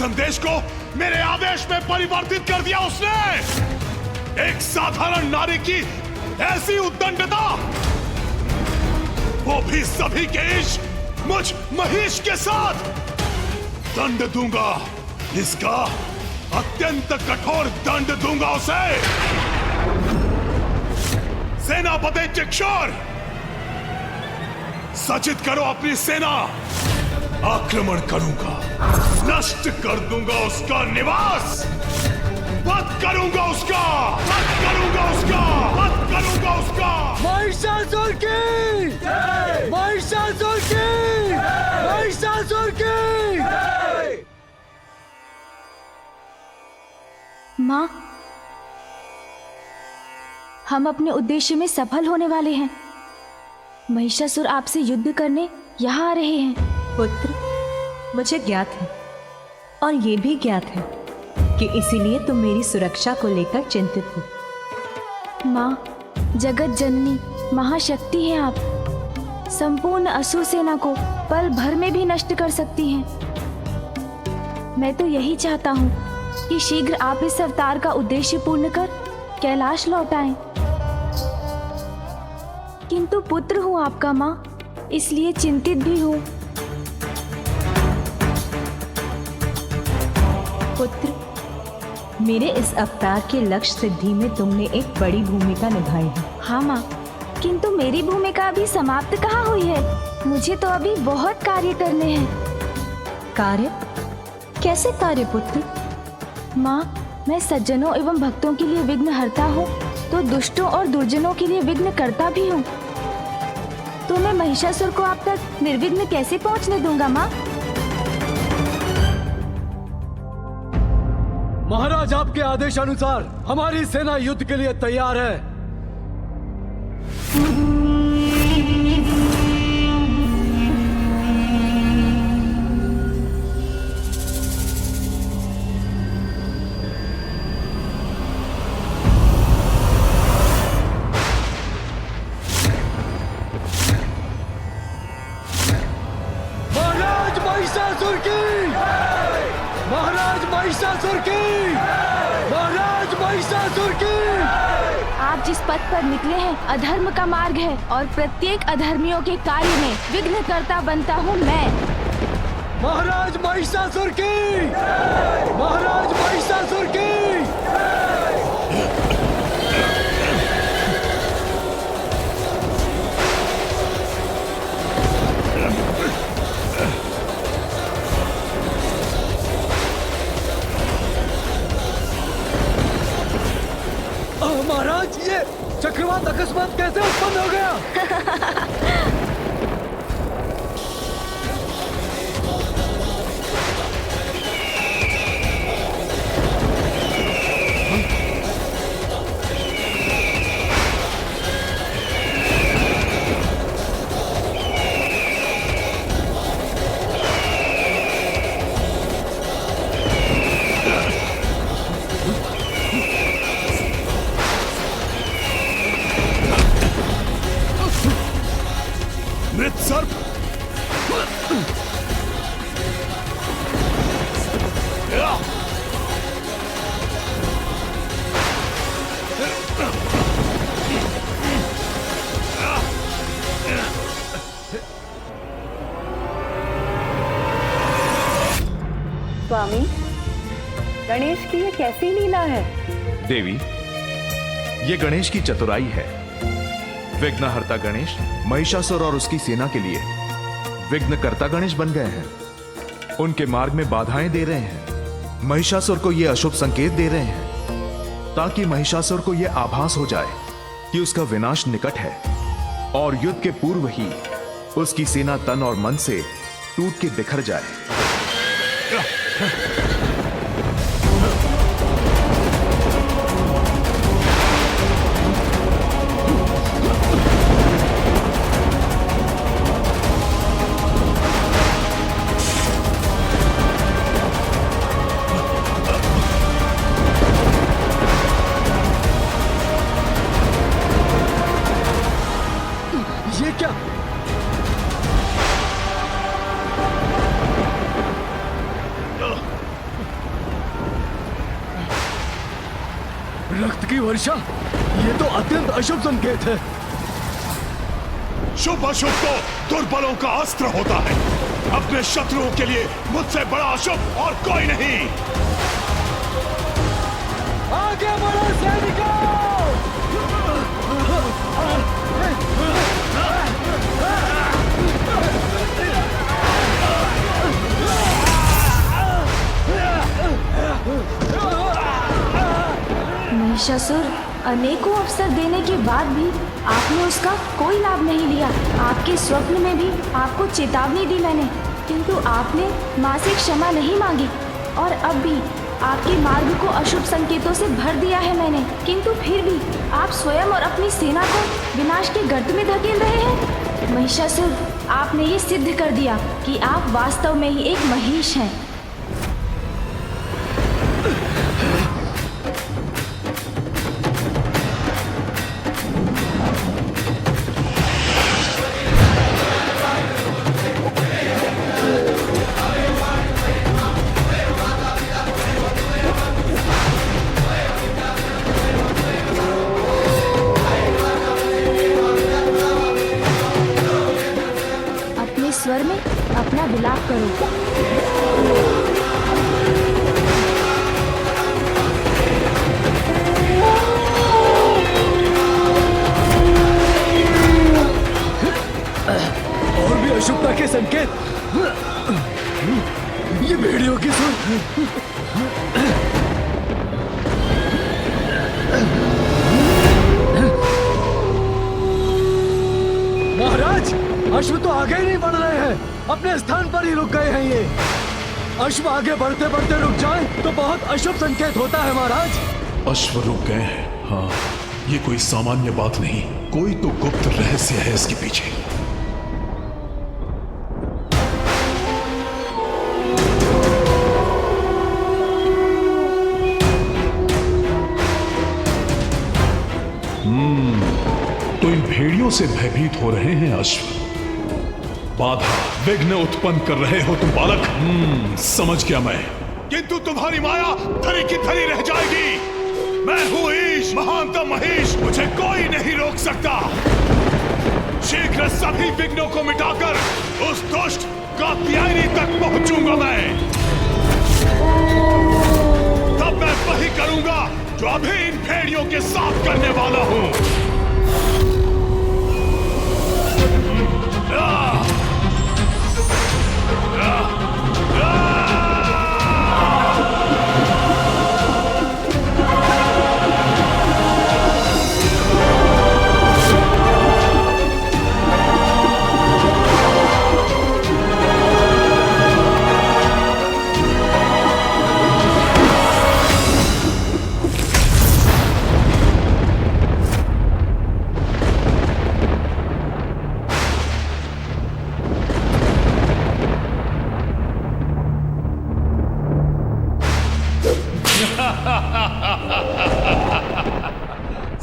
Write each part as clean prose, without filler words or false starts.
संदेश को मेरे आदेश में परिवर्तित कर दिया उसने। एक साधारण नारी की ऐसी उद्दंडता, वो भी सभी के इश्क मुझ महिष के साथ। दंड दूंगा, इसका अत्यंत कठोर दंड दूंगा उसे। सेनापति चिक्षुर, सचित करो अपनी सेना। आक्रमण करूंगा, नष्ट कर दूंगा उसका निवास, वध करूंगा उसका, वध करूंगा उसका, वध करूंगा उसका। महिषासुर की जय! महिषासुर की जय! महिषासुर की जय! माँ, हम अपने उद्देश्य में सफल होने वाले हैं। महिषासुर आपसे युद्ध करने यहाँ आ रहे हैं। पुत्र, मुझे ज्ञात है और ये भी ज्ञात है कि इसीलिए तुम मेरी सुरक्षा को लेकर चिंतित हो। माँ, जगत जननी महाशक्ति हैं आप। संपूर्ण असुर सेना को पल भर में भी नष्ट कर सकती हैं। मैं तो यही चाहता हूँ कि शीघ्र आप इस अवतार का उद्देश्य पूर्ण कर कैलाश लौट आएं। किंतु पुत्र हूँ आपका माँ, इसलिए चिंतित भी हूँ। पुत्र, मेरे इस अवतार के लक्ष्य सिद्धि में तुमने एक बड़ी भूमिका निभाई है। हाँ माँ, किंतु मेरी भूमिका अभी समाप्त कहाँ हुई है। मुझे तो अभी बहुत कार्य करने हैं। कार्य? कैसे कार्य पुत्र? माँ, मैं सज्जनों एवं भक्तों के लिए विघ्न हरता हूँ, तो दुष्टों और दुर्जनों के लिए विघ्न करता भी हूँ। तो मैं महिषासुर को आप तक निर्विघ्न कैसे पहुँचने दूंगा माँ? महाराज, आपके आदेश अनुसार हमारी सेना युद्ध के लिए तैयार है। महाराज महिषासुर की! महाराज महिषासुर की! महाराज महिषासुर की! आप जिस पथ पर निकले हैं अधर्म का मार्ग है और प्रत्येक अधर्मियों के कार्य में विघ्न करता बनता हूँ मैं। महाराज महिषासुर की! महाराज महिषासुर की! महाराज, ये चक्रवात अकस्मात कैसे उत्पन्न हो गया? मृत सर्प! स्वामी, गणेश की ये कैसी लीला है? देवी, ये गणेश की चतुराई है। विघ्नहर्ता गणेश महिषासुर और उसकी सेना के लिए विघ्नकर्ता गणेश बन गए हैं। उनके मार्ग में बाधाएं दे रहे हैं। महिषासुर को यह अशुभ संकेत दे रहे हैं ताकि महिषासुर को यह आभास हो जाए कि उसका विनाश निकट है और युद्ध के पूर्व ही उसकी सेना तन और मन से टूट के बिखर जाए। ये क्या? रक्त की वर्षा, ये तो अत्यंत अशुभ संकेत है। शुभ अशुभ तो दुर्बलों का अस्त्र होता है। अपने शत्रुओं के लिए मुझसे बड़ा अशुभ और कोई नहीं। आगे बढ़ो सैनिकों! महिषासुर, अनेकों अवसर देने के बाद भी आपने उसका कोई लाभ नहीं लिया। आपके स्वप्न में भी आपको चेतावनी दी मैंने, किंतु आपने माँ से क्षमा नहीं मांगी। और अब भी आपके मार्ग को अशुभ संकेतों से भर दिया है मैंने, किंतु फिर भी आप स्वयं और अपनी सेना को विनाश के गर्त में धकेल रहे हैं। महिषासुर, आपने ये सिद्ध कर दिया कि आप वास्तव में ही एक महिष हैं। स्वर में अपना विलाप करो। और भी अशुभता के संकेत। ये भेड़ियों की सुन। महाराज, अश्व तो आगे ही नहीं बढ़ रहे हैं, अपने स्थान पर ही रुक गए हैं। ये अश्व आगे बढ़ते बढ़ते रुक जाए तो बहुत अशुभ संकेत होता है महाराज। अश्व रुक गए हैं? हाँ, ये कोई सामान्य बात नहीं, कोई तो गुप्त रहस्य है इसके पीछे। तो इन भेड़ियों से भयभीत हो रहे हैं अश्व, बाधा विघ्न उत्पन्न कर रहे हो तुम बालक। समझ गया मैं, किंतु तुम्हारी माया धरी की धरी रह जाएगी। मैं हूं ईश, महानतम महेश, मुझे कोई नहीं रोक सकता। शीघ्र सभी विघ्नों को मिटाकर उस दुष्ट कात्यायनी तक पहुंचूंगा मैं। तब मैं वही करूंगा जो अभी इन भेड़ियों के साथ करने वाला हूं।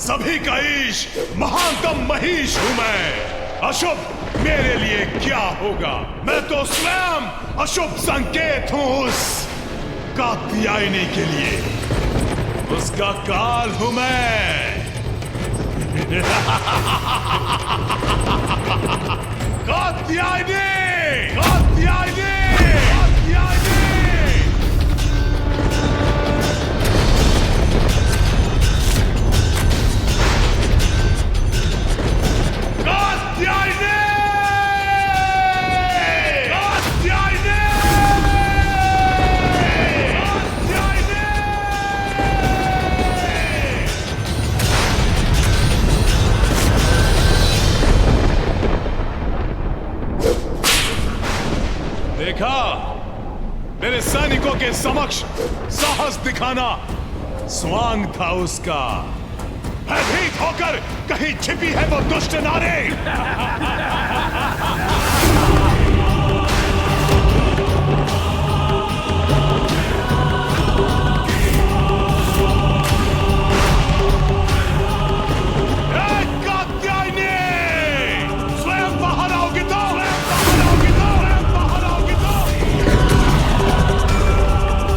सभी का ईश, महानतम महीश हूं मैं। अशुभ मेरे लिए क्या होगा? मैं तो स्वयं अशुभ संकेत हूं उस कात्यायनी के लिए, उसका काल हूं मैं। कात्यायनी, कात्यायनी, कात्यायनी। देखा, मेरे सैनिकों के समक्ष साहस दिखाना स्वांग था उसका। भयभीत होकर कहीं छिपी है वो दुष्ट नारी। कात्यायनी, स्वयं बाहर आओगी तो,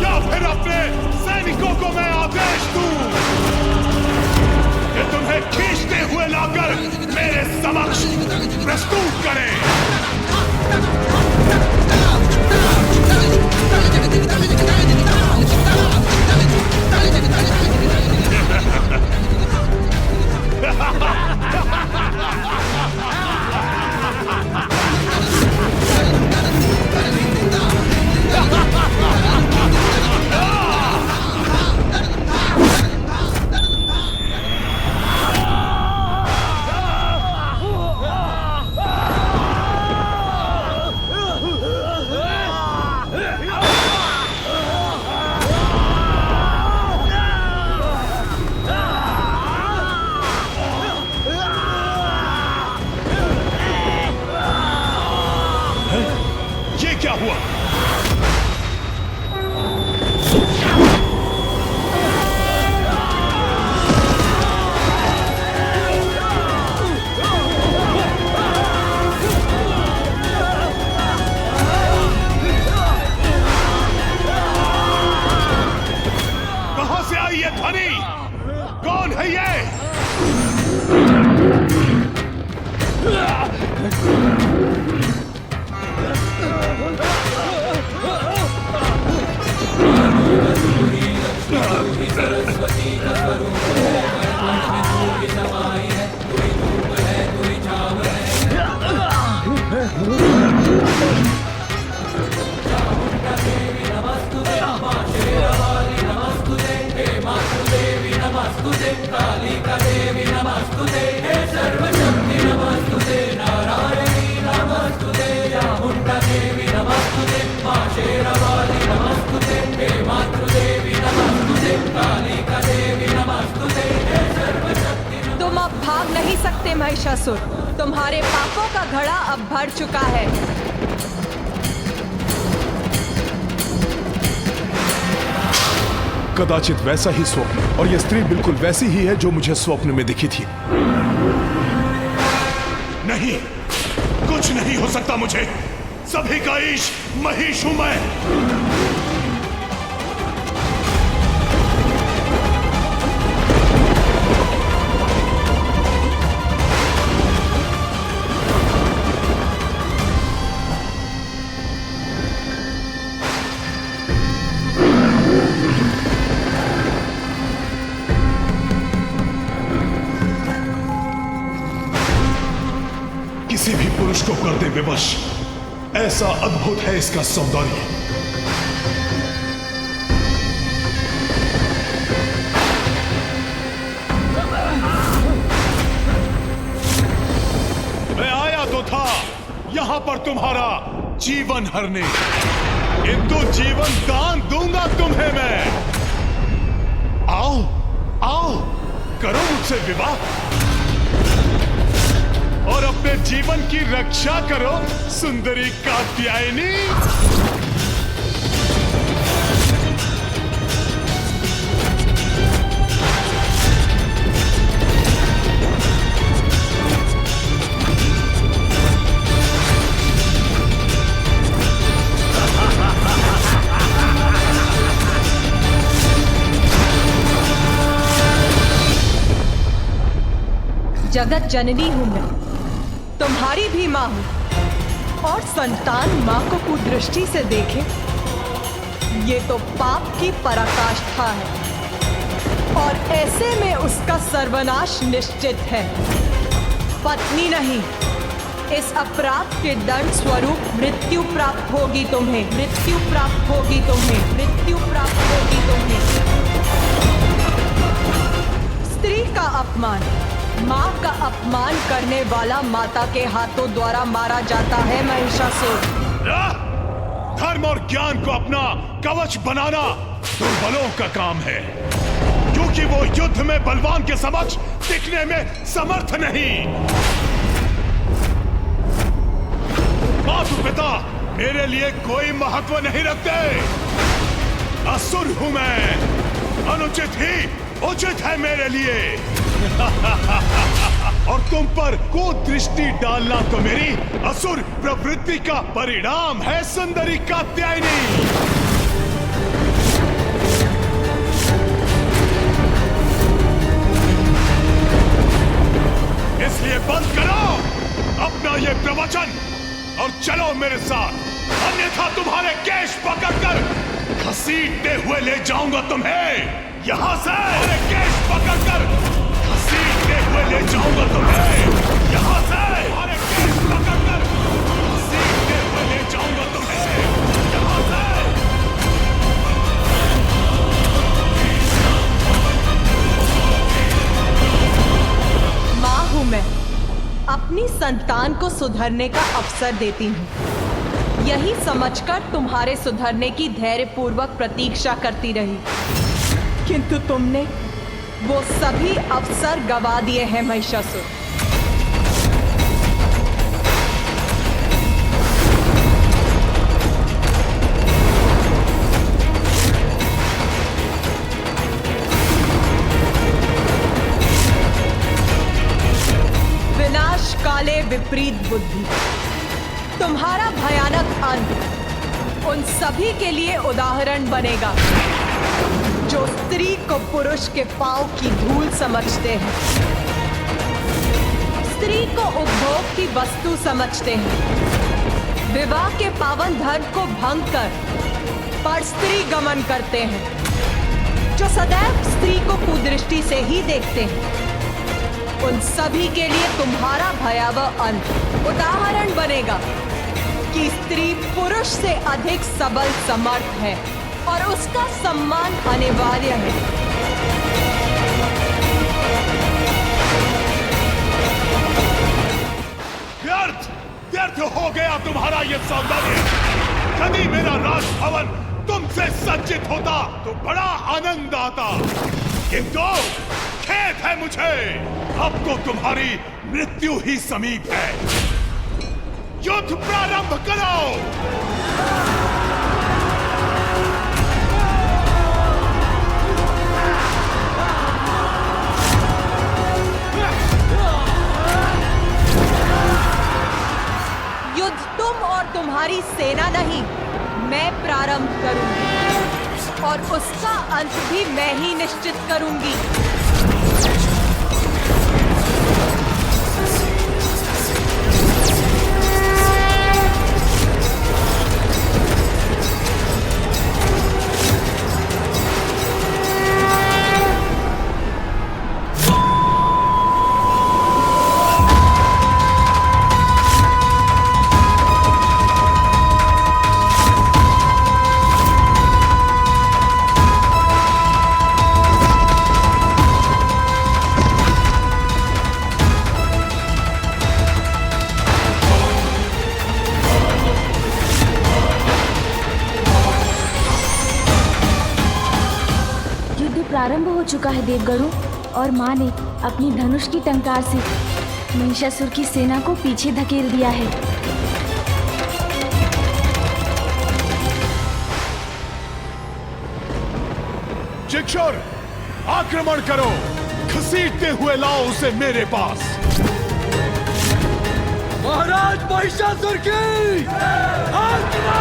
या फिर अपने सैनिकों को मैं आदेश दूं? है ये? तुम अब भाग नहीं सकते महिषासुर। तुम्हारे पापों का घड़ा अब भर चुका है। कदाचित वैसा ही स्वप्न, और यह स्त्री बिल्कुल वैसी ही है जो मुझे स्वप्न में दिखी थी। नहीं, कुछ नहीं हो सकता मुझे। सभी का ईश महिष हूं मैं। किसी भी पुरुष को कर दे विवश, ऐसा अद्भुत है इसका सौंदर्य। मैं आया तो था यहां पर तुम्हारा जीवन हरने, किंतु जीवन दान दूंगा तुम्हें मैं। आओ आओ, करो मुझसे विवाह और अपने जीवन की रक्षा करो सुंदरी कात्यायनी। जगत जननी हूं मैं, तुम्हारी भी मां हूं, और संतान मां को कुदृष्टि से देखे, ये तो पाप की पराकाष्ठा है, और ऐसे में उसका सर्वनाश निश्चित है। पत्नी नहीं, इस अपराध के दंड स्वरूप मृत्यु प्राप्त होगी तुम्हें, मृत्यु प्राप्त होगी तुम्हें, मृत्यु प्राप्त होगी तुम्हें। स्त्री का अपमान, माँ का अपमान करने वाला माता के हाथों द्वारा मारा जाता है महिषासुर। धर्म और ज्ञान को अपना कवच बनाना दुर्बलों का काम है, क्योंकि वो युद्ध में बलवान के समक्ष टिकने में समर्थ नहीं। माता पिता मेरे लिए कोई महत्व नहीं रखते। असुर हूं मैं, अनुचित ही उचित है मेरे लिए। और तुम पर कुदृष्टि डालना तो मेरी असुर प्रवृत्ति का परिणाम है सुंदरी कात्यायनी। इसलिए बंद करो अपना ये प्रवचन और चलो मेरे साथ, अन्यथा तुम्हारे केश पकड़कर घसीटते हुए ले जाऊंगा तुम्हें यहां से। अरे केश पकड़कर घसीटते हुए ले जाऊंगा तुम्हें यहां से। अरे केश पकड़कर घसीटते हुए ले जाऊंगा तुम्हें यहां से। मां हूं मैं, अपनी संतान को सुधरने का अवसर देती हूं, यही समझकर तुम्हारे सुधरने की धैर्यपूर्वक प्रतीक्षा करती रही, किंतु तुमने वो सभी अवसर गवा दिए हैं महिषासुर। विनाश काले विपरीत बुद्धि, तुम्हारा भयानक अंत उन सभी के लिए उदाहरण बनेगा जो स्त्री को पुरुष के पांव की धूल समझते हैं, स्त्री को उपभोग की वस्तु समझते हैं, विवाह के पावन धर्म को भंग कर पर स्त्री गमन करते हैं, जो सदैव स्त्री को कुदृष्टि से ही देखते हैं, उन सभी के लिए तुम्हारा भयावह अंत उदाहरण बनेगा कि स्त्री पुरुष से अधिक सबल समर्थ है और उसका सम्मान अनिवार्य है। व्यर्थ व्यर्थ हो गया तुम्हारा ये सौंदर्य। यदि मेरा राजभवन तुमसे सज्जित होता तो बड़ा आनंद आता, किंतु खेद है मुझे, अब तो तुम्हारी मृत्यु ही समीप है। युद्ध प्रारंभ करो। युद्ध तुम और तुम्हारी सेना नहीं, मैं प्रारंभ करूंगी और उसका अंत भी मैं ही निश्चित करूंगी। प्रारंभ हो चुका है देवगणों, और माँ ने अपनी धनुष की टंकार से महिषासुर की सेना को पीछे धकेल दिया है। चिक्षुर, आक्रमण करो, घसीटते हुए लाओ उसे मेरे पास। महाराज महिषासुर की आज्ञा!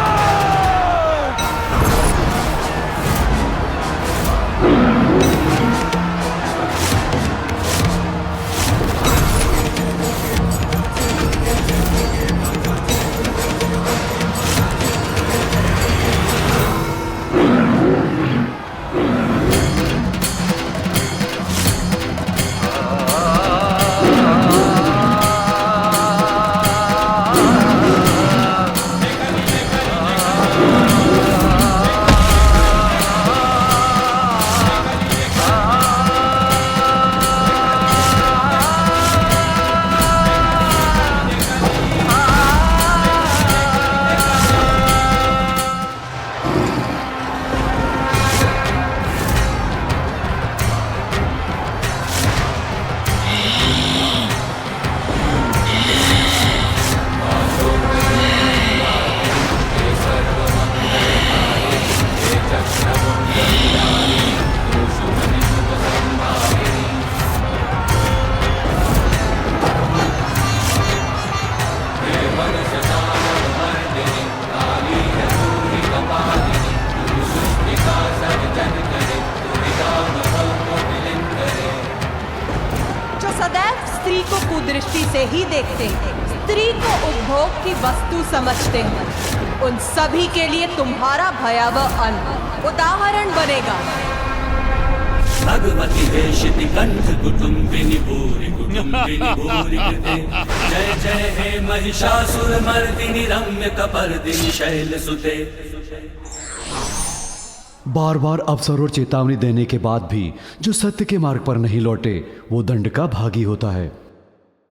कुदृष्टि से ही देखते हैं, स्त्री को उपभोग की वस्तु समझते हैं, उन सभी के लिए तुम्हारा भयावह अंत उदाहरण बनेगा। भगवती वेशिति कंठ कुटुंबिनी भूरि कृते, जय जय हे महिषासुर मर्दिनी रम्य कपर्दिनी शैल सुते। बार बार अवसर और चेतावनी देने के बाद भी जो सत्य के मार्ग पर नहीं लौटे वो दंड का भागी होता है।